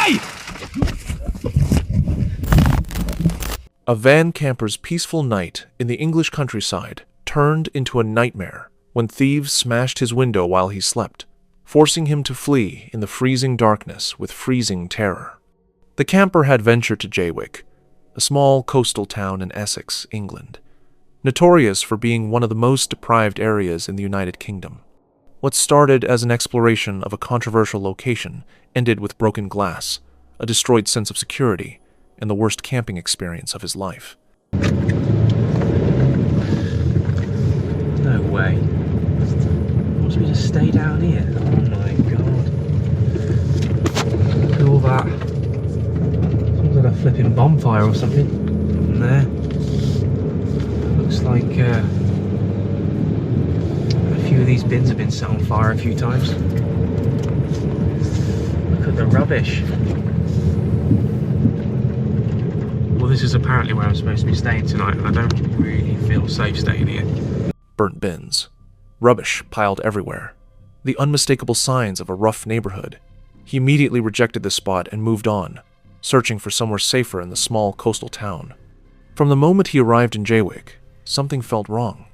way! A van camper's peaceful night in the English countryside turned into a nightmare when thieves smashed his window while he slept, forcing him to flee in the freezing darkness with freezing terror. The camper had ventured to Jaywick, a small coastal town in Essex, England, notorious for being one of the most deprived areas in the United Kingdom. What started as an exploration of a controversial location ended with broken glass, a destroyed sense of security, and the worst camping experience of his life. No way. What, should we just stay down here? Oh my god. Look at all that. Sounds like a flipping bonfire or something. In there. Looks like a few of these bins have been set on fire a few times. Look at the rubbish. Well, this is apparently where I'm supposed to be staying tonight, and I don't really feel safe staying here. Burnt bins, rubbish piled everywhere, the unmistakable signs of a rough neighborhood. He immediately rejected the spot and moved on, searching for somewhere safer in the small coastal town. From the moment he arrived in Jaywick, something felt wrong.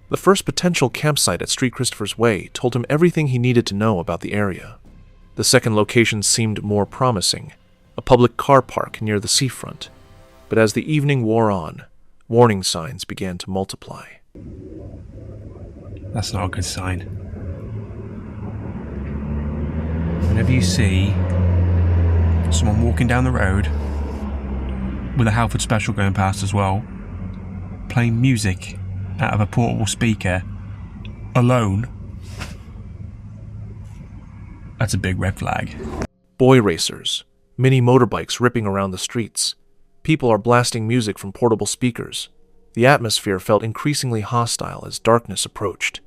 The first potential campsite at Street Christopher's Way told him everything he needed to know about the area. The second location seemed more promising, a public car park near the seafront. But as the evening wore on, warning signs began to multiply. That's not a good sign. Whenever you see someone walking down the road with a Halford Special going past as well, playing music out of a portable speaker alone, that's a big red flag. Boy racers, mini motorbikes ripping around the streets. People are blasting music from portable speakers. The atmosphere felt increasingly hostile as darkness approached.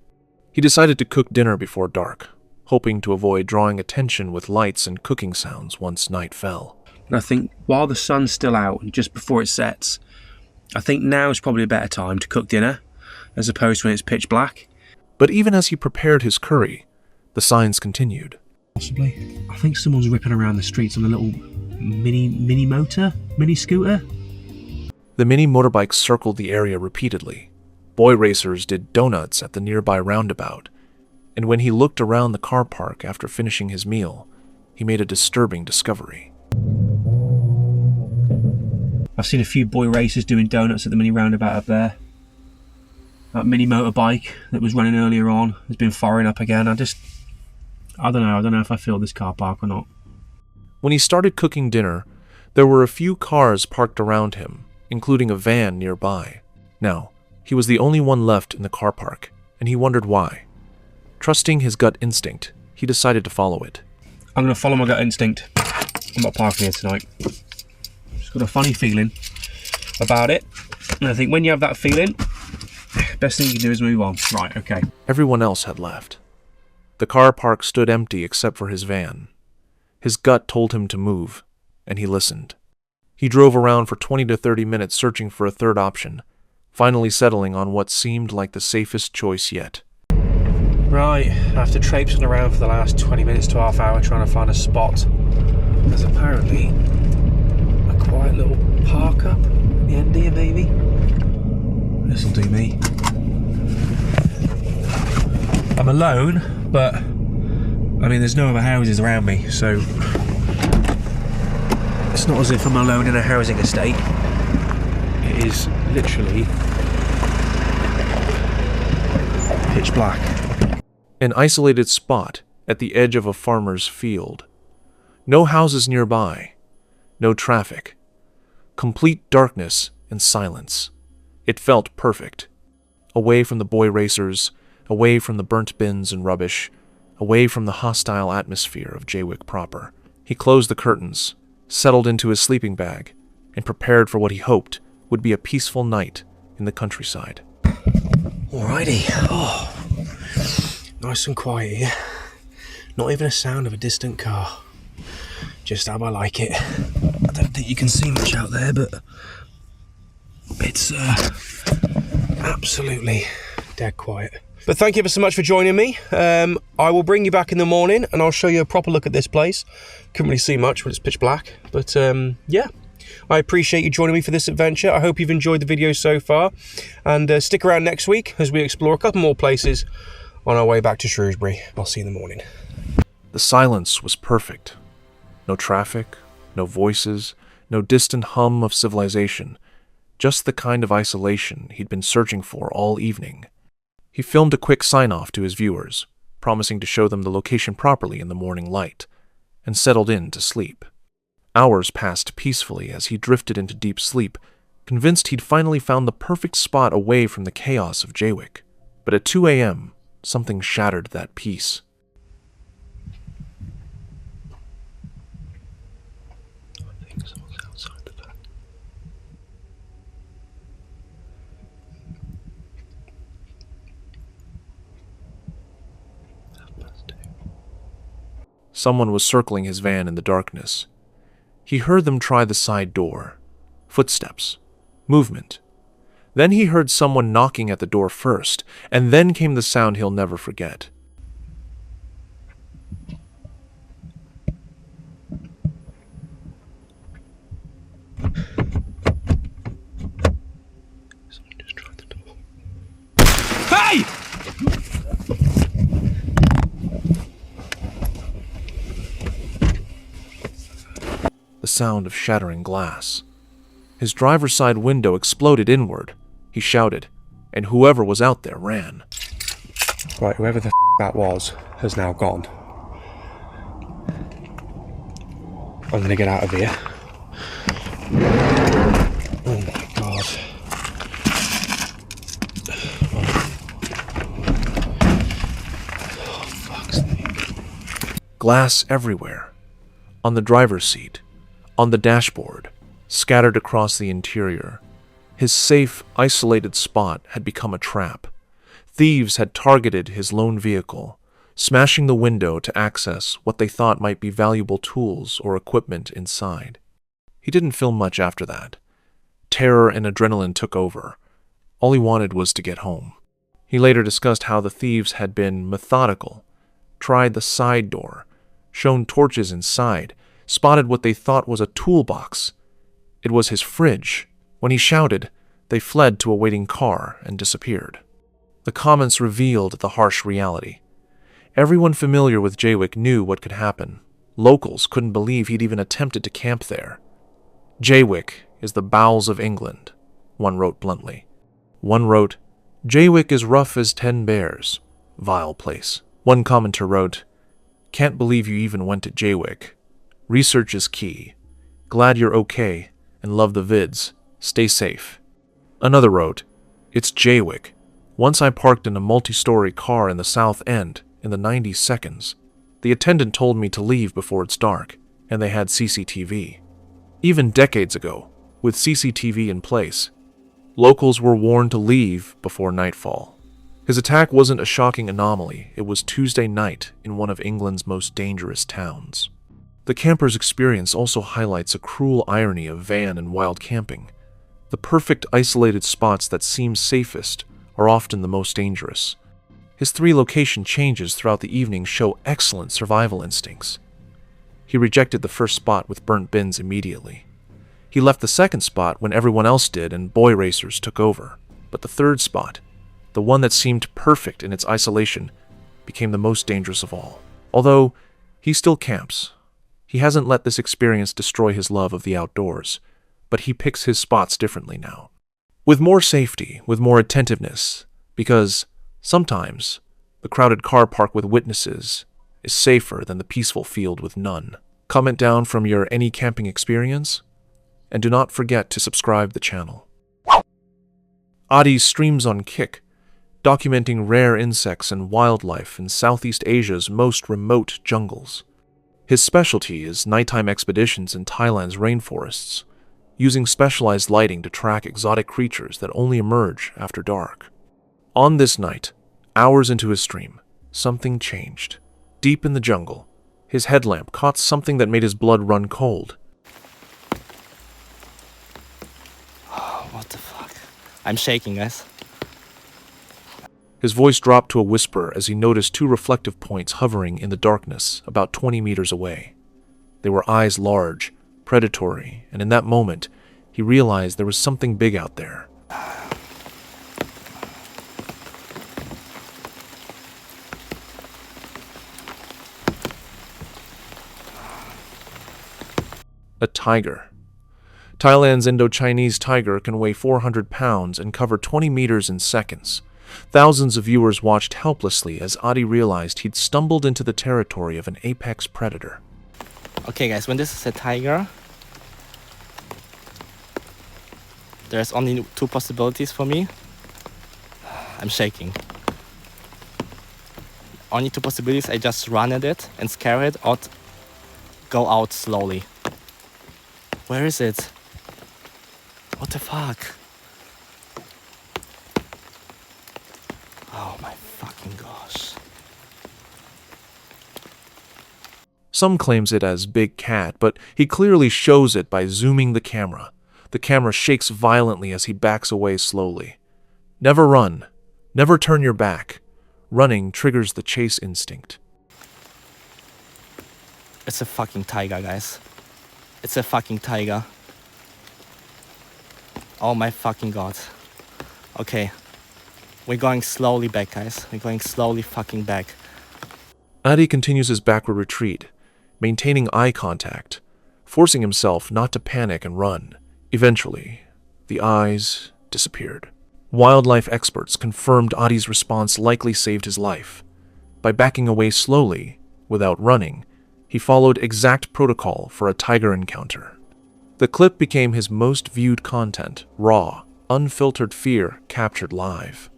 He decided to cook dinner before dark, hoping to avoid drawing attention with lights and cooking sounds once night fell. And I think while the sun's still out and just before it sets, I think now is probably a better time to cook dinner, as opposed to when it's pitch black. But even as he prepared his curry, the signs continued. Possibly. I think someone's ripping around the streets on a little mini scooter. The mini motorbikes circled the area repeatedly. Boy racers did donuts at the nearby roundabout, and when he looked around the car park after finishing his meal, he made a disturbing discovery. I've seen a few boy racers doing donuts at the mini roundabout up there. That mini motorbike that was running earlier on has been firing up again. I don't know if I feel this car park or not. When he started cooking dinner, there were a few cars parked around him, including a van nearby. Now, he was the only one left in the car park, and he wondered why. Trusting his gut instinct, he decided to follow it. I'm going to follow my gut instinct. I'm not parking here tonight. Just got a funny feeling about it. And I think when you have that feeling, best thing you can do is move on. Right, okay. Everyone else had left. The car park stood empty except for his van. His gut told him to move, and he listened. He drove around for 20 to 30 minutes searching for a third option, finally settling on what seemed like the safest choice yet. Right, after traipsing around for the last 20 minutes to half hour trying to find a spot, there's apparently a quiet little park up at the end here, maybe. This'll do me. I'm alone, but I mean, there's no other houses around me, so it's not as if I'm alone in a housing estate. It is literally pitch black. An isolated spot at the edge of a farmer's field. No houses nearby. No traffic. Complete darkness and silence. It felt perfect. Away from the boy racers, away from the burnt bins and rubbish, away from the hostile atmosphere of Jaywick proper. He closed the curtains, settled into his sleeping bag, and prepared for what he hoped would be a peaceful night in the countryside. Alrighty. Oh, nice and quiet here. Not even a sound of a distant car. Just how I like it. I don't think you can see much out there, but it's absolutely dead quiet. But thank you ever so much for joining me. I will bring you back in the morning and I'll show you a proper look at this place. Couldn't really see much when it's pitch black, but yeah. I appreciate you joining me for this adventure. I hope you've enjoyed the video so far, and stick around next week as we explore a couple more places on our way back to Shrewsbury. I'll see you in the morning. The silence was perfect. No traffic, no voices, no distant hum of civilization, just the kind of isolation he'd been searching for all evening. He filmed a quick sign-off to his viewers, promising to show them the location properly in the morning light, and settled in to sleep. Hours passed peacefully as he drifted into deep sleep, convinced he'd finally found the perfect spot away from the chaos of Jaywick. But at 2 a.m., something shattered that peace. I think someone's outside the back. Someone was circling his van in the darkness. He heard them try the side door. Footsteps. Movement. Then he heard someone knocking at the door first, and then came the sound he'll never forget. Someone just tried the door. Hey! The sound of shattering glass. His driver's side window exploded inward. He shouted, and whoever was out there ran. Right, whoever the that was has now gone. I'm gonna get out of here. Oh my god. Oh, fuck's sake. Glass everywhere. On the driver's seat. On the dashboard. Scattered across the interior. His safe, isolated spot had become a trap. Thieves had targeted his lone vehicle, smashing the window to access what they thought might be valuable tools or equipment inside. He didn't film much after that. Terror and adrenaline took over. All he wanted was to get home. He later discussed how the thieves had been methodical, tried the side door, shone torches inside, spotted what they thought was a toolbox. It was his fridge. When he shouted, they fled to a waiting car and disappeared. The comments revealed the harsh reality. Everyone familiar with Jaywick knew what could happen. Locals couldn't believe he'd even attempted to camp there. Jaywick is the bowels of England, one wrote bluntly. One wrote, Jaywick is rough as 10 bears. Vile place. One commenter wrote, can't believe you even went to Jaywick. Research is key. Glad you're okay and love the vids. Stay safe. Another wrote, it's Jaywick. Once I parked in a multi-story car in the South End in the 90 seconds. The attendant told me to leave before it's dark, and they had CCTV. Even decades ago, with CCTV in place, locals were warned to leave before nightfall. His attack wasn't a shocking anomaly, it was Tuesday night in one of England's most dangerous towns. The camper's experience also highlights a cruel irony of van and wild camping. The perfect isolated spots that seem safest are often the most dangerous. His 3 location changes throughout the evening show excellent survival instincts. He rejected the first spot with burnt bins immediately. He left the second spot when everyone else did and boy racers took over. But the third spot, the one that seemed perfect in its isolation, became the most dangerous of all. Although he still camps. He hasn't let this experience destroy his love of the outdoors, but he picks his spots differently now. With more safety, with more attentiveness, because sometimes the crowded car park with witnesses is safer than the peaceful field with none. Comment down from your any camping experience, and do not forget to subscribe the channel. Adi streams on Kick, documenting rare insects and wildlife in Southeast Asia's most remote jungles. His specialty is nighttime expeditions in Thailand's rainforests, using specialized lighting to track exotic creatures that only emerge after dark. On this night, hours into his stream, something changed. Deep in the jungle, his headlamp caught something that made his blood run cold. Oh, what the fuck? I'm shaking, guys. His voice dropped to a whisper as he noticed two reflective points hovering in the darkness about 20 meters away. They were eyes large, predatory, and in that moment, he realized there was something big out there. A tiger. Thailand's Indo-Chinese tiger can weigh 400 pounds and cover 20 meters in seconds. Thousands of viewers watched helplessly as Adi realized he'd stumbled into the territory of an apex predator. Okay guys, when this is a tiger, there's only two possibilities for me. I'm shaking. Only two possibilities, I just run at it and scare it or go out slowly. Where is it? What the fuck? Oh my fucking gosh. Some claims it as Big Cat, but he clearly shows it by zooming the camera. The camera shakes violently as he backs away slowly. Never run. Never turn your back. Running triggers the chase instinct. It's a fucking tiger, guys. It's a fucking tiger. Oh my fucking god. Okay. We're going slowly back, guys. We're going slowly fucking back. Adi continues his backward retreat, maintaining eye contact, forcing himself not to panic and run. Eventually, the eyes disappeared. Wildlife experts confirmed Adi's response likely saved his life. By backing away slowly, without running, he followed exact protocol for a tiger encounter. The clip became his most viewed content, raw, unfiltered fear captured live.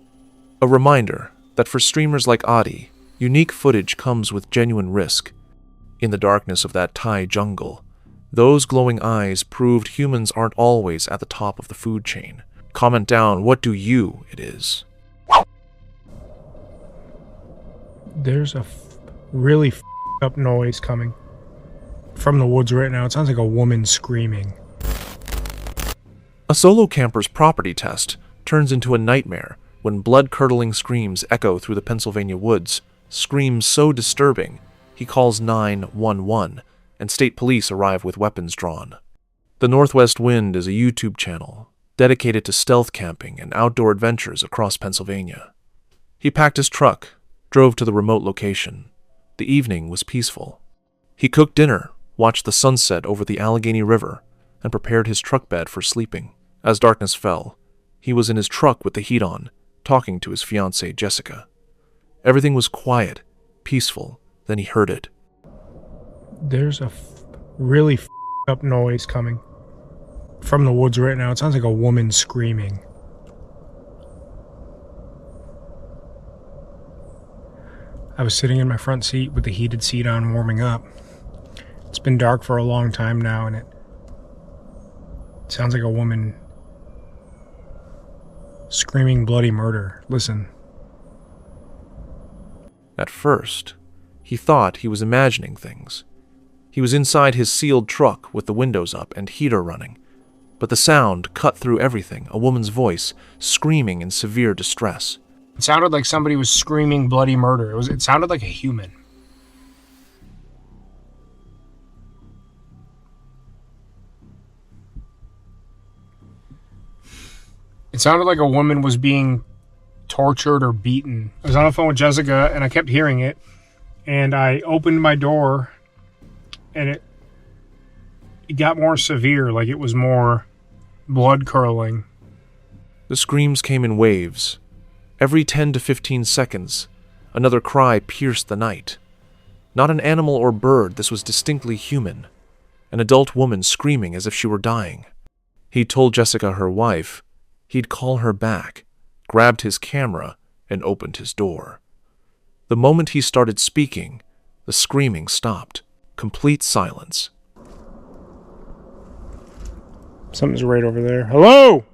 A reminder that for streamers like Adi, unique footage comes with genuine risk. In the darkness of that Thai jungle, those glowing eyes proved humans aren't always at the top of the food chain. Comment down, what do you it is? There's a really up noise coming from the woods right now. It sounds like a woman screaming. A solo camper's property test turns into a nightmare when blood-curdling screams echo through the Pennsylvania woods, screams so disturbing, he calls 911, and state police arrive with weapons drawn. The Northwest Wind is a YouTube channel dedicated to stealth camping and outdoor adventures across Pennsylvania. He packed his truck, drove to the remote location. The evening was peaceful. He cooked dinner, watched the sunset over the Allegheny River, and prepared his truck bed for sleeping. As darkness fell, he was in his truck with the heat on, talking to his fiancée Jessica. Everything was quiet, peaceful, then he heard it. There's a really up noise coming from the woods right now. It sounds like a woman screaming. I was sitting in my front seat with the heated seat on, warming up. It's been dark for a long time now, and it sounds like a woman screaming bloody murder. Listen. At first, he thought he was imagining things. He was inside his sealed truck with the windows up and heater running, but the sound cut through everything, a woman's voice, screaming in severe distress. It sounded like somebody was screaming bloody murder. It sounded like a human. It sounded like a woman was being tortured or beaten. I was on the phone with Jessica and I kept hearing it, and I opened my door and it got more severe, like it was more blood curdling. The screams came in waves. Every 10 to 15 seconds, another cry pierced the night. Not an animal or bird, this was distinctly human. An adult woman screaming as if she were dying. He told Jessica, her wife, he'd call her back, grabbed his camera, and opened his door. The moment he started speaking, the screaming stopped. Complete silence. Something's right over there. Hello?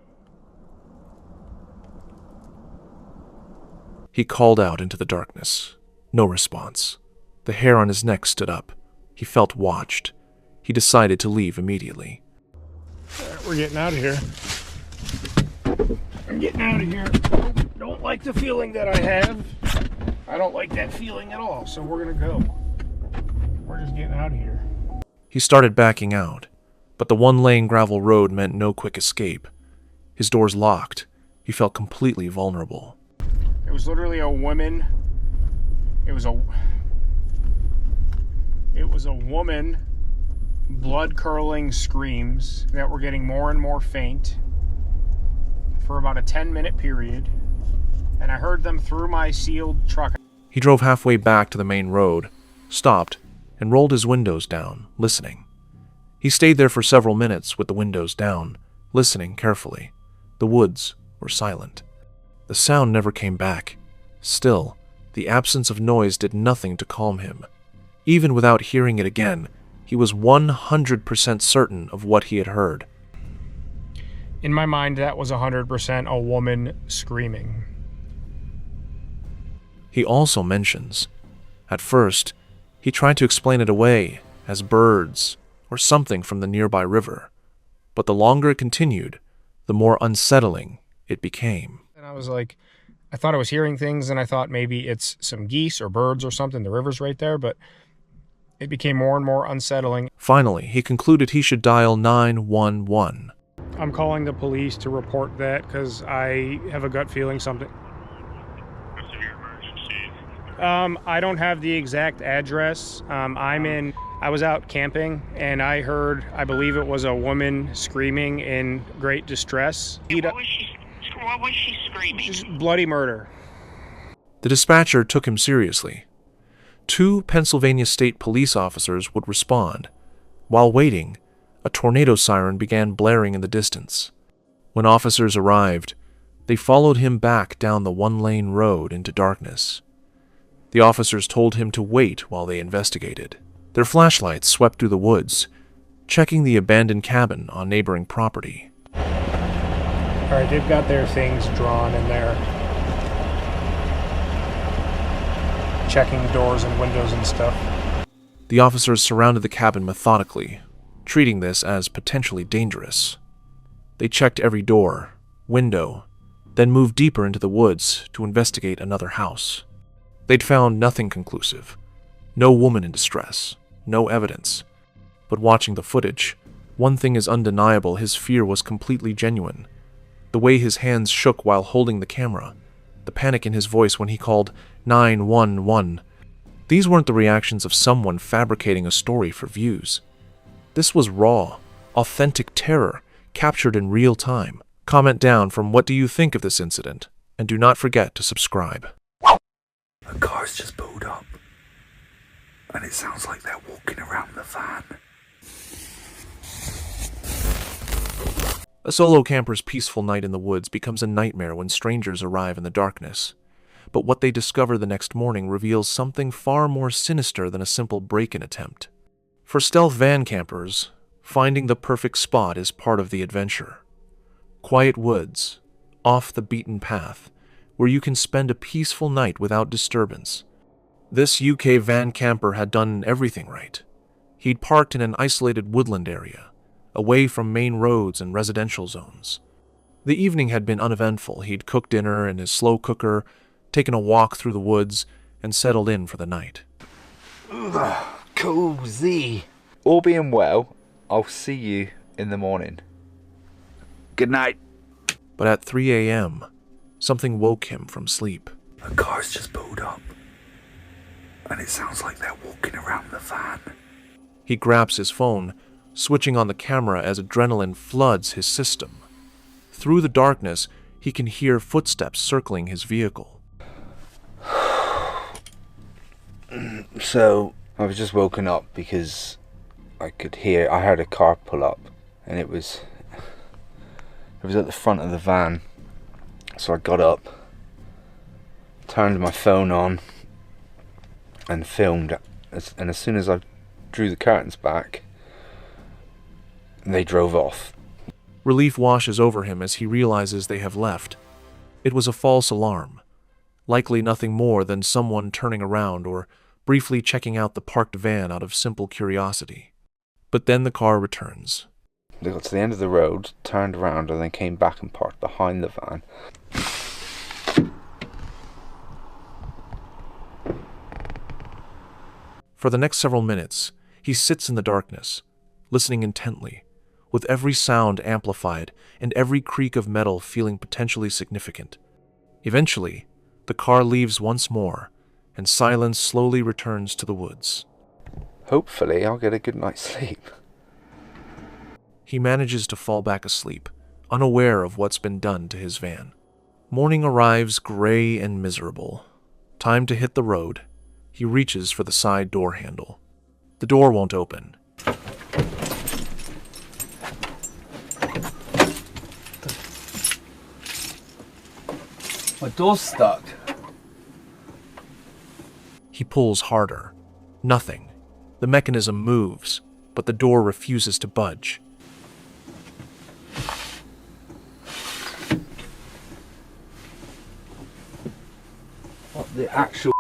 He called out into the darkness. No response. The hair on his neck stood up. He felt watched. He decided to leave immediately. We're getting out of here. I'm getting out of here. don't like the feeling that I have. I don't like that feeling at all, so we're gonna go. We're just getting out of here. He started backing out, but the one-lane gravel road meant no quick escape. His doors locked. He felt completely vulnerable. It was literally a woman. It was a woman, blood-curdling screams that were getting more and more faint for about a 10-minute period, and I heard them through my sealed truck. He drove halfway back to the main road, stopped, and rolled his windows down, listening. He stayed there for several minutes with the windows down, listening carefully. The woods were silent. The sound never came back. Still, the absence of noise did nothing to calm him. Even without hearing it again, he was 100% certain of what he had heard. In my mind, that was 100% a woman screaming. He also mentions, at first, he tried to explain it away as birds or something from the nearby river, but the longer it continued, the more unsettling it became. And I was like, I thought I was hearing things, and I thought maybe it's some geese or birds or something. The river's right there, but it became more and more unsettling. Finally, he concluded he should dial 911. I'm calling the police to report that because I have a gut feeling something. What's your emergency? I don't have the exact address. I was out camping, and I heard, I believe it was a woman screaming in great distress. What was she screaming? Just bloody murder. The dispatcher took him seriously. 2 Pennsylvania State police officers would respond. While waiting, a tornado siren began blaring in the distance. When officers arrived, they followed him back down the one-lane road into darkness. The officers told him to wait while they investigated. Their flashlights swept through the woods, checking the abandoned cabin on neighboring property. All right, they've got their things drawn in there. Checking doors and windows and stuff. The officers surrounded the cabin methodically, treating this as potentially dangerous. They checked every door, window, then moved deeper into the woods to investigate another house. They'd found nothing conclusive. No woman in distress, no evidence. But watching the footage, one thing is undeniable: his fear was completely genuine. The way his hands shook while holding the camera, the panic in his voice when he called 911. These weren't the reactions of someone fabricating a story for views. This was raw, authentic terror, captured in real time. Comment down from what do you think of this incident, and do not forget to subscribe. A car's just pulled up, and it sounds like they're walking around the van. A solo camper's peaceful night in the woods becomes a nightmare when strangers arrive in the darkness. But what they discover the next morning reveals something far more sinister than a simple break-in attempt. For stealth van campers, finding the perfect spot is part of the adventure. Quiet woods, off the beaten path, where you can spend a peaceful night without disturbance. This UK van camper had done everything right. He'd parked in an isolated woodland area, away from main roads and residential zones. The evening had been uneventful. He'd cooked dinner in his slow cooker, taken a walk through the woods, and settled in for the night. Cozy. All being well, I'll see you in the morning. Good night. But at 3 a.m., something woke him from sleep. A car's just pulled up, and it sounds like they're walking around the van. He grabs his phone, switching on the camera as adrenaline floods his system. Through the darkness, he can hear footsteps circling his vehicle. So, I was just woken up because I heard a car pull up, and it was at the front of the van. So I got up, turned my phone on, and filmed. And as soon as I drew the curtains back, they drove off. Relief washes over him as he realizes they have left. It was a false alarm, likely nothing more than someone turning around or briefly checking out the parked van out of simple curiosity. But then the car returns. They got to the end of the road, turned around, and then came back and parked behind the van. For the next several minutes, he sits in the darkness, listening intently, with every sound amplified and every creak of metal feeling potentially significant. Eventually, the car leaves once more, and silence slowly returns to the woods. Hopefully I'll get a good night's sleep. He manages to fall back asleep, unaware of what's been done to his van. Morning arrives gray and miserable. Time to hit the road. He reaches for the side door handle. The door won't open. My door's stuck. He pulls harder. Nothing. The mechanism moves, but the door refuses to budge. What the actual...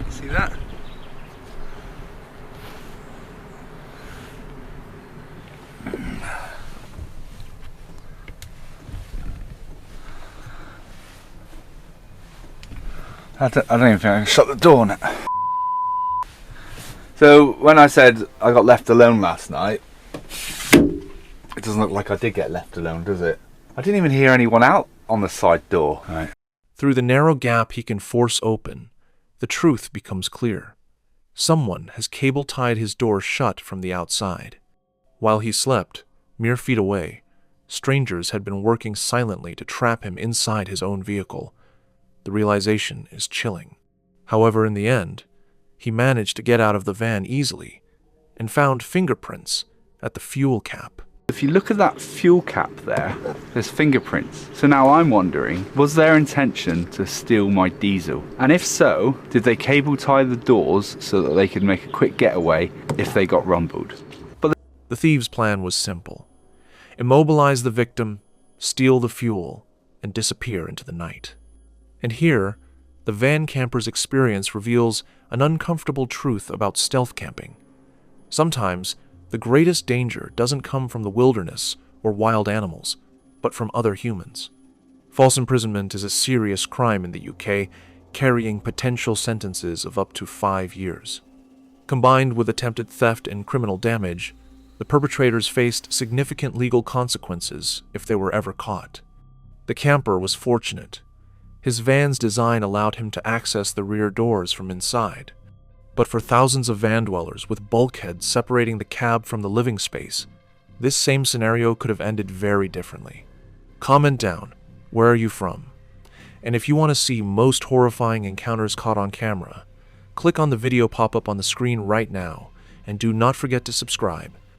See that? I don't even think I can shut the door now. So when I said I got left alone last night, it doesn't look like I did get left alone, does it? I didn't even hear anyone out on the side door. Right. Through the narrow gap he can force open, the truth becomes clear. Someone has cable-tied his door shut from the outside. While he slept, mere feet away, strangers had been working silently to trap him inside his own vehicle. The realization is chilling. However, in the end, he managed to get out of the van easily and found fingerprints at the fuel cap. If you look at that fuel cap there, there's fingerprints. So now I'm wondering, was their intention to steal my diesel? And if so, did they cable tie the doors so that they could make a quick getaway if they got rumbled? The thieves' plan was simple. Immobilize the victim, steal the fuel, and disappear into the night. And here, the van camper's experience reveals an uncomfortable truth about stealth camping. Sometimes, the greatest danger doesn't come from the wilderness or wild animals, but from other humans. False imprisonment is a serious crime in the UK, carrying potential sentences of up to 5 years. Combined with attempted theft and criminal damage, the perpetrators faced significant legal consequences if they were ever caught. The camper was fortunate. His van's design allowed him to access the rear doors from inside. But for thousands of van dwellers with bulkheads separating the cab from the living space, this same scenario could have ended very differently. Comment down, where are you from? And if you want to see most horrifying encounters caught on camera, click on the video pop-up on the screen right now, and do not forget to subscribe